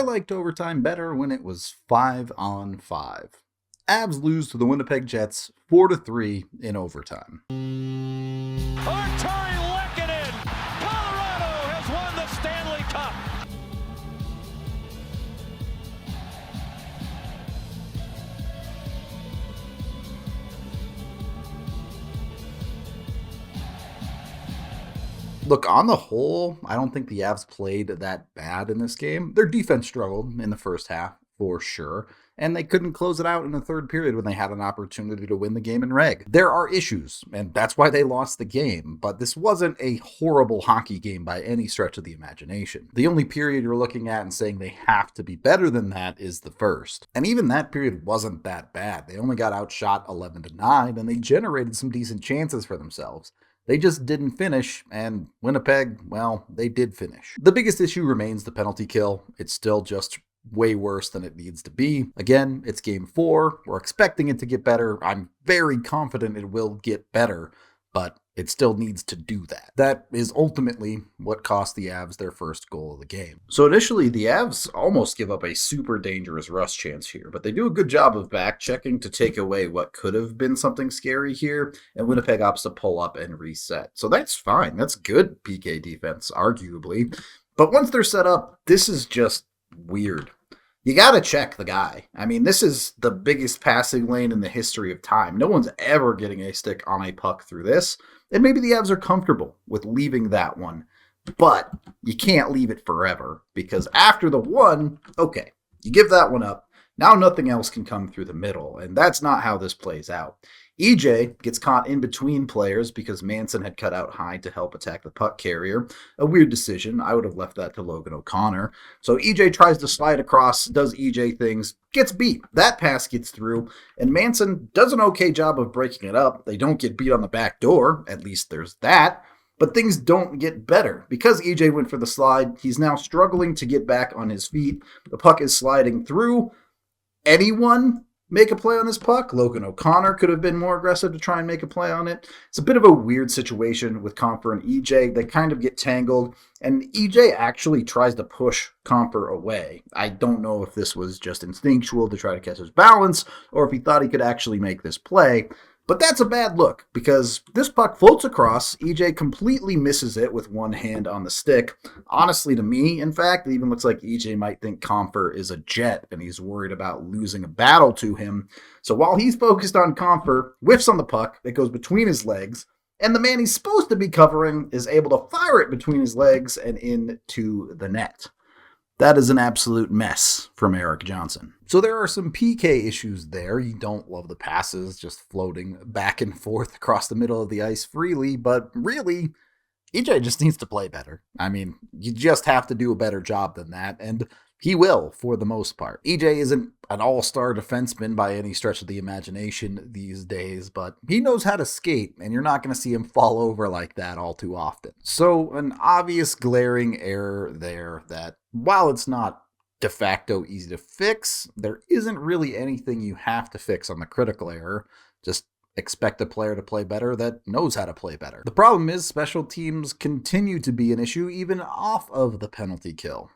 liked overtime better when it was 5-on-5. Avs lose to the Winnipeg Jets 4-3 in overtime. Artturi Lehkonen! Colorado has won the Stanley Cup! Look, on the whole, I don't think the Avs played that bad in this game. Their defense struggled in the first half, for sure, and they couldn't close it out in the third period when they had an opportunity to win the game in reg. There are issues, and that's why they lost the game, but this wasn't a horrible hockey game by any stretch of the imagination. The only period you're looking at and saying they have to be better than that is the first. And even that period wasn't that bad. They only got outshot 11-9, and they generated some decent chances for themselves. They just didn't finish, and Winnipeg, well, they did finish. The biggest issue remains the penalty kill. It's still just way worse than it needs to be. Again, it's game 4. We're expecting it to get better. I'm very confident it will get better, but it still needs to do that. That is ultimately what cost the Avs their first goal of the game. So initially, the Avs almost give up a super dangerous rush chance here, but they do a good job of back-checking to take away what could have been something scary here, and Winnipeg opts to pull up and reset. So that's fine. That's good PK defense, arguably. But once they're set up, this is just weird. You gotta check the guy. I mean, this is the biggest passing lane in the history of time. No one's ever getting a stick on a puck through this. And maybe the Avs are comfortable with leaving that one. But you can't leave it forever. Because after the one, okay, you give that one up. Now nothing else can come through the middle. And that's not how this plays out. EJ gets caught in between players because Manson had cut out high to help attack the puck carrier. A weird decision. I would have left that to Logan O'Connor. So EJ tries to slide across, does EJ things, gets beat. That pass gets through, and Manson does an okay job of breaking it up. They don't get beat on the back door. At least there's that. But things don't get better. Because EJ went for the slide, he's now struggling to get back on his feet. The puck is sliding through. Anyone make a play on this puck? Logan O'Connor could have been more aggressive to try and make a play on it. It's a bit of a weird situation with Compher and EJ. They kind of get tangled, and EJ actually tries to push Compher away. I don't know if this was just instinctual to try to catch his balance, or if he thought he could actually make this play. But that's a bad look, because this puck floats across. EJ completely misses it with one hand on the stick. Honestly, to me, in fact, it even looks like EJ might think Compher is a Jet, and he's worried about losing a battle to him. So while he's focused on Compher, whiffs on the puck, it goes between his legs, and the man he's supposed to be covering is able to fire it between his legs and into the net. That is an absolute mess from Erik Johnson. So there are some PK issues there. You don't love the passes just floating back and forth across the middle of the ice freely, but really, EJ just needs to play better. I mean, you just have to do a better job than that, and he will for the most part. EJ isn't an all-star defenseman by any stretch of the imagination these days, but he knows how to skate, and you're not going to see him fall over like that all too often. So an obvious glaring error there that, while it's not de facto easy to fix, there isn't really anything you have to fix on the critical error. Just expect a player to play better that knows how to play better. The problem is special teams continue to be an issue even off of the penalty kill.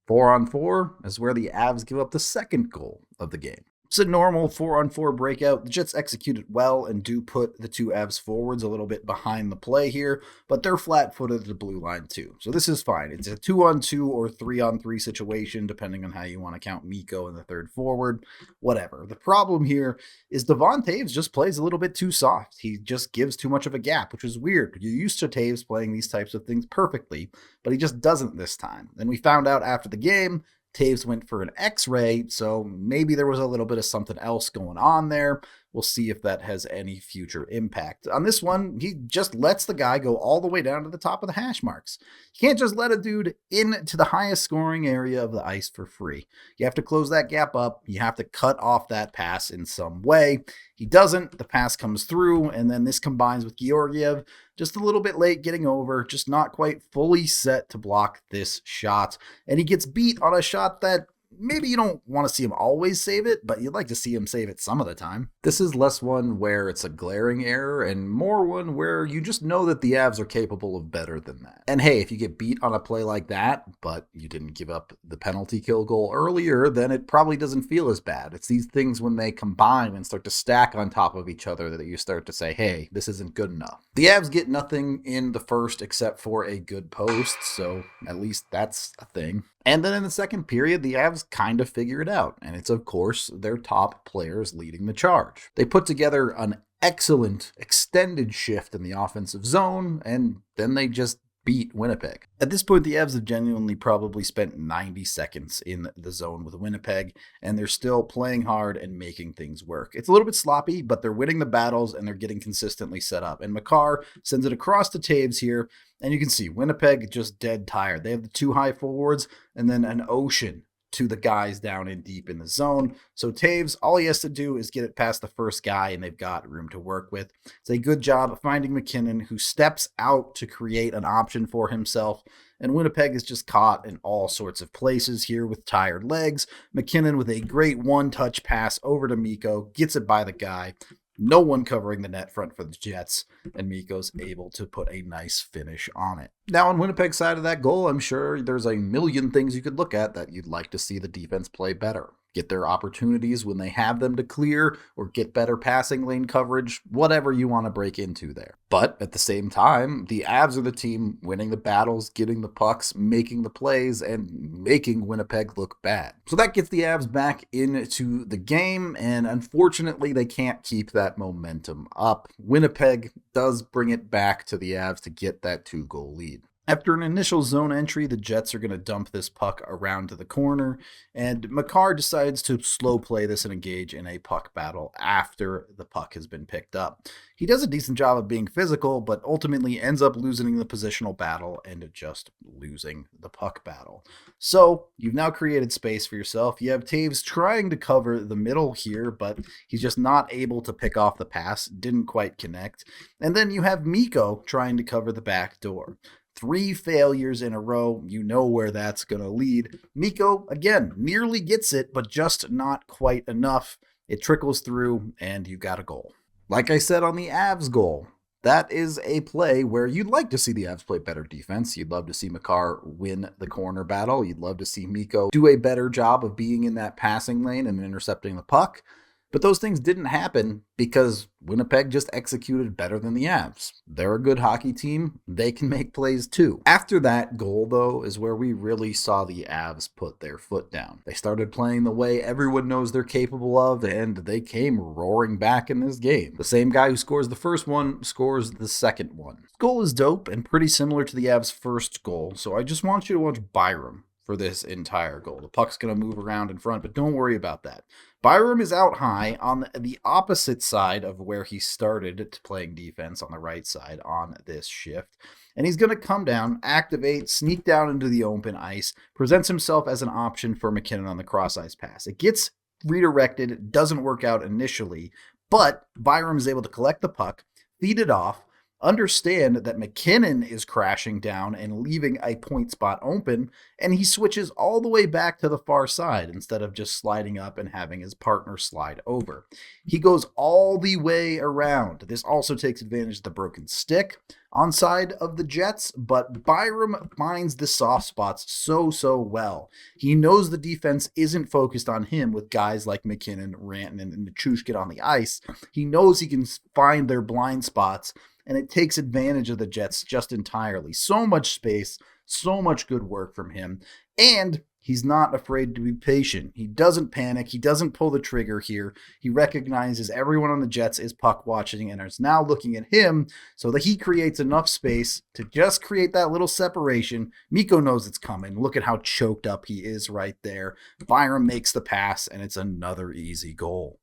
4-on-4 is where the Avs give up the second goal of the game. It's a normal 4-on-4 breakout. The Jets execute it well and do put the two Avs forwards a little bit behind the play here, but they're flat-footed at the blue line too. So this is fine. It's a 2-on-2 or 3-on-3 situation, depending on how you want to count Mikko in the third forward, whatever. The problem here is Devon Toews just plays a little bit too soft. He just gives too much of a gap, which is weird. You're used to Toews playing these types of things perfectly, but he just doesn't this time. And we found out after the game, Toews went for an X-ray, so maybe there was a little bit of something else going on there. We'll see if that has any future impact. On this one, he just lets the guy go all the way down to the top of the hash marks. You can't just let a dude into the highest scoring area of the ice for free. You have to close that gap up. You have to cut off that pass in some way. He doesn't. The pass comes through, and then this combines with Georgiev just a little bit late getting over, just not quite fully set to block this shot. And he gets beat on a shot that maybe you don't want to see him always save it, but you'd like to see him save it some of the time. This is less one where it's a glaring error and more one where you just know that the Avs are capable of better than that. And hey, if you get beat on a play like that, but you didn't give up the penalty kill goal earlier, then it probably doesn't feel as bad. It's these things when they combine and start to stack on top of each other that you start to say, hey, this isn't good enough. The Avs get nothing in the first except for a good post, so at least that's a thing. And then in the second period, the Avs kind of figure it out, and it's of course their top players leading the charge. They put together an excellent extended shift in the offensive zone, and then they just beat Winnipeg. At this point, the Avs have genuinely probably spent 90 seconds in the zone with Winnipeg, and they're still playing hard and making things work. It's a little bit sloppy, but they're winning the battles and they're getting consistently set up. And Makar sends it across to Taves here, and you can see Winnipeg just dead tired. They have the two high forwards and then an ocean to the guys down in deep in the zone. So Taves, all he has to do is get it past the first guy, and they've got room to work with. It's a good job of finding McKinnon, who steps out to create an option for himself. And Winnipeg is just caught in all sorts of places here with tired legs. McKinnon with a great one-touch pass over to Mikko, gets it by the guy. No one covering the net front for the Jets, and Mikko's able to put a nice finish on it. Now, on Winnipeg's side of that goal, I'm sure there's a million things you could look at that you'd like to see the defense play better. Get their opportunities when they have them to clear, or get better passing lane coverage, whatever you want to break into there. But at the same time, the Avs are the team winning the battles, getting the pucks, making the plays, and making Winnipeg look bad. So that gets the Avs back into the game, and unfortunately, they can't keep that momentum up. Winnipeg does bring it back to the Avs to get that 2-goal lead. After an initial zone entry, the Jets are going to dump this puck around to the corner, and Makar decides to slow play this and engage in a puck battle after the puck has been picked up. He does a decent job of being physical, but ultimately ends up losing the positional battle and just losing the puck battle. So you've now created space for yourself. You have Taves trying to cover the middle here, but he's just not able to pick off the pass, didn't quite connect. And then you have Mikko trying to cover the back door. 3 failures in a row, you know where that's going to lead. Mikko, again, nearly gets it, but just not quite enough. It trickles through, and you got a goal. Like I said on the Avs goal, that is a play where you'd like to see the Avs play better defense. You'd love to see Makar win the corner battle. You'd love to see Mikko do a better job of being in that passing lane and intercepting the puck. But those things didn't happen because Winnipeg just executed better than the Avs. They're a good hockey team. They can make plays too. After that goal, though, is where we really saw the Avs put their foot down. They started playing the way everyone knows they're capable of, and they came roaring back in this game. The same guy who scores the first one scores the second one. This goal is dope and pretty similar to the Avs' first goal, so I just want you to watch Byram for this entire goal. The puck's going to move around in front, but don't worry about that. Byram is out high on the opposite side of where he started playing defense on the right side on this shift. And he's going to come down, activate, sneak down into the open ice, presents himself as an option for McKinnon on the cross ice pass. It gets redirected, it doesn't work out initially, but Byram is able to collect the puck, feed it off, understand that McKinnon is crashing down and leaving a point spot open, and he switches all the way back to the far side instead of just sliding up and having his partner slide over. He goes all the way around. This also takes advantage of the broken stick on side of the Jets, but Byram finds the soft spots so well. He knows the defense isn't focused on him with guys like McKinnon, Rantanen, and Nichushkin on the ice. He knows he can find their blind spots, and it takes advantage of the Jets just entirely. So much space, so much good work from him, and he's not afraid to be patient. He doesn't panic. He doesn't pull the trigger here. He recognizes everyone on the Jets is puck watching and is now looking at him so that he creates enough space to just create that little separation. Mikko knows it's coming. Look at how choked up he is right there. Byram makes the pass, and it's another easy goal.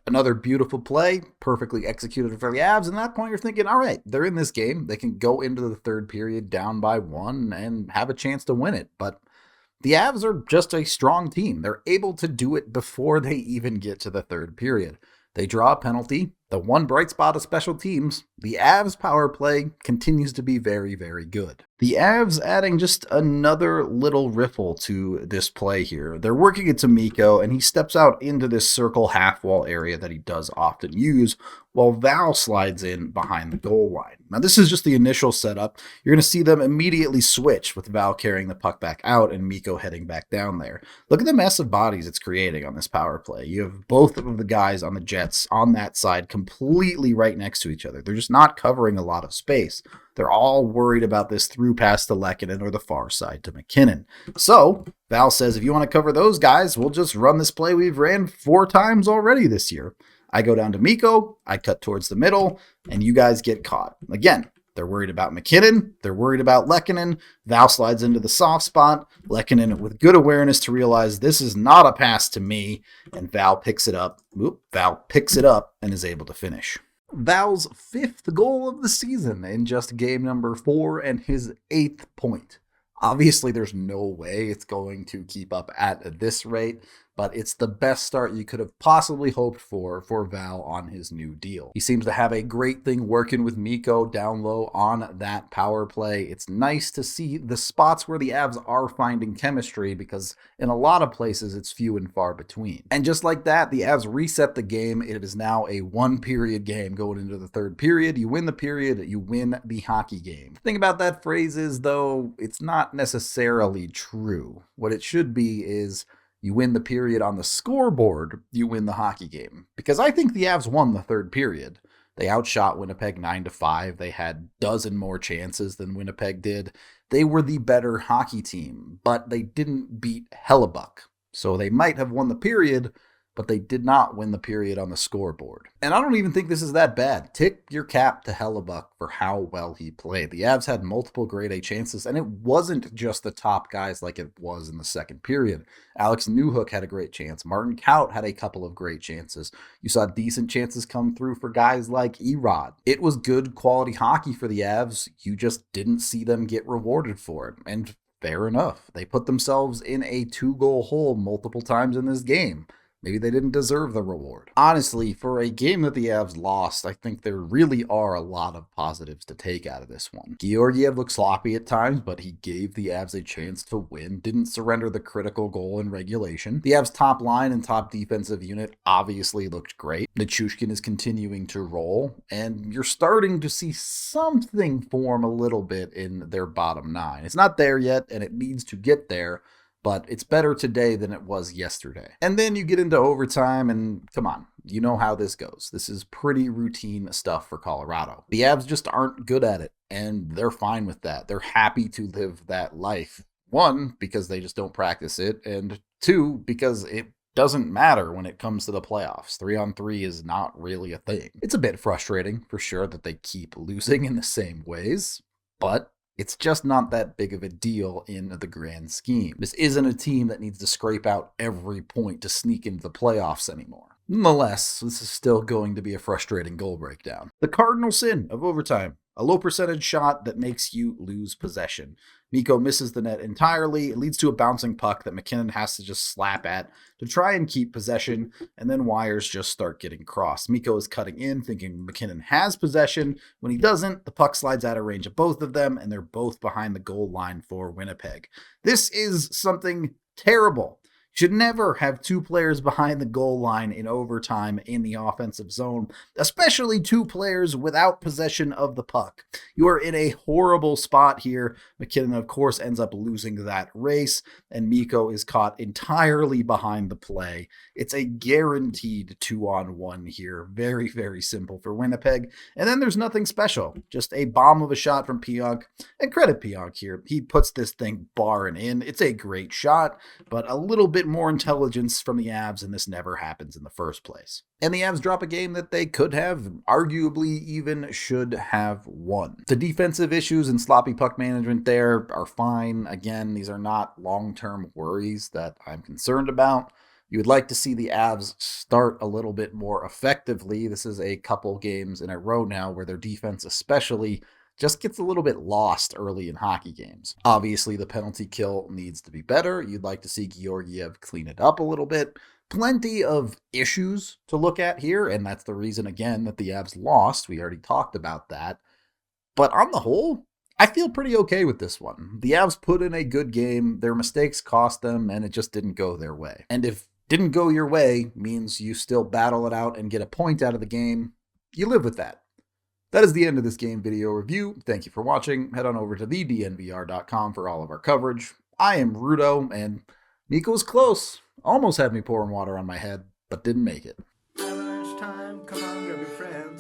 Another beautiful play, perfectly executed for the Avs. And at that point, you're thinking, all right, they're in this game. They can go into the third period down by 1 and have a chance to win it. But the Avs are just a strong team. They're able to do it before they even get to the third period. They draw a penalty. The one bright spot of special teams, the Avs power play continues to be very, very good. The Avs adding just another little riffle to this play here. They're working it to Mikko, and he steps out into this circle half wall area that he does often use, while Val slides in behind the goal line. Now, this is just the initial setup. You're going to see them immediately switch with Val carrying the puck back out and Mikko heading back down there. Look at the mess of bodies it's creating on this power play. You have both of the guys on the Jets on that side completely right next to each other. They're just not covering a lot of space. They're all worried about this through pass to Lehkonen or the far side to McKinnon. So Val says, if you want to cover those guys, we'll just run this play we've ran 4 times already this year. I go down to Mikko, I cut towards the middle, and you guys get caught. Again, they're worried about McKinnon. They're worried about Lehkonen. Val slides into the soft spot. Lehkonen with good awareness to realize this is not a pass to me, and Val picks it up. Val picks it up and is able to finish. Val's 5th goal of the season in just game number 4 and his 8th point. Obviously, there's no way it's going to keep up at this rate, but it's the best start you could have possibly hoped for Val on his new deal. He seems to have a great thing working with Mikko down low on that power play. It's nice to see the spots where the Avs are finding chemistry, because in a lot of places it's few and far between. And just like that, the Avs reset the game. It is now a 1-period game going into the 3rd period. You win the period, you win the hockey game. The thing about that phrase is, though, it's not necessarily true. What it should be is, you win the period on the scoreboard, you win the hockey game. Because I think the Avs won the 3rd period. They outshot Winnipeg 9-5. They had dozen more chances than Winnipeg did. They were the better hockey team, but they didn't beat Hellebuck. So they might have won the period, but they did not win the period on the scoreboard. And I don't even think this is that bad. Tip your cap to Hellebuck for how well he played. The Avs had multiple grade A chances, and it wasn't just the top guys like it was in the 2nd period. Alex Newhook had a great chance. Martin Kaut had a couple of great chances. You saw decent chances come through for guys like Erod. It was good quality hockey for the Avs. You just didn't see them get rewarded for it. And fair enough. They put themselves in a 2-goal hole multiple times in this game. Maybe they didn't deserve the reward. Honestly, for a game that the Avs lost, I think there really are a lot of positives to take out of this one. Georgiev looked sloppy at times, but he gave the Avs a chance to win, didn't surrender the critical goal in regulation. The Avs' top line and top defensive unit obviously looked great. Nichushkin is continuing to roll, and you're starting to see something form a little bit in their bottom 9. It's not there yet, and it needs to get there, but it's better today than it was yesterday. And then you get into overtime, and come on, you know how this goes. This is pretty routine stuff for Colorado. The Avs just aren't good at it, and they're fine with that. They're happy to live that life. 1, because they just don't practice it, and 2, because it doesn't matter when it comes to the playoffs. 3-on-3 is not really a thing. It's a bit frustrating, for sure, that they keep losing in the same ways, but it's just not that big of a deal in the grand scheme. This isn't a team that needs to scrape out every point to sneak into the playoffs anymore. Nonetheless, this is still going to be a frustrating goal breakdown. The cardinal sin of overtime. A low percentage shot that makes you lose possession. Mikko misses the net entirely. It leads to a bouncing puck that McKinnon has to just slap at to try and keep possession, and then wires just start getting crossed. Mikko is cutting in, thinking McKinnon has possession. When he doesn't, the puck slides out of range of both of them, and they're both behind the goal line for Winnipeg. This is something terrible. Should never have 2 players behind the goal line in overtime in the offensive zone, especially 2 players without possession of the puck. You are in a horrible spot here. McKinnon, of course, ends up losing that race, and Mikko is caught entirely behind the play. It's a guaranteed 2-on-1 here. Very, very simple for Winnipeg. And then there's nothing special. Just a bomb of a shot from Pionk. And credit Pionk here. He puts this thing barring in. It's a great shot, but a little bit more intelligence from the Avs, and this never happens in the first place. And the Avs drop a game that they could have, arguably even should have won. The defensive issues and sloppy puck management there are fine. Again, these are not long-term worries that I'm concerned about. You would like to see the Avs start a little bit more effectively. This is a couple games in a row now where their defense especially just gets a little bit lost early in hockey games. Obviously, the penalty kill needs to be better. You'd like to see Georgiev clean it up a little bit. Plenty of issues to look at here, and that's the reason, again, that the Avs lost. We already talked about that. But on the whole, I feel pretty okay with this one. The Avs put in a good game. Their mistakes cost them, and it just didn't go their way. And if didn't go your way means you still battle it out and get a point out of the game, you live with that. That is the end of this game video review. Thank you for watching. Head on over to thednvr.com for all of our coverage. I am Rudo, and Mikko was close. Almost had me pouring water on my head, but didn't make it. Avalanche time, come on, grab your friends.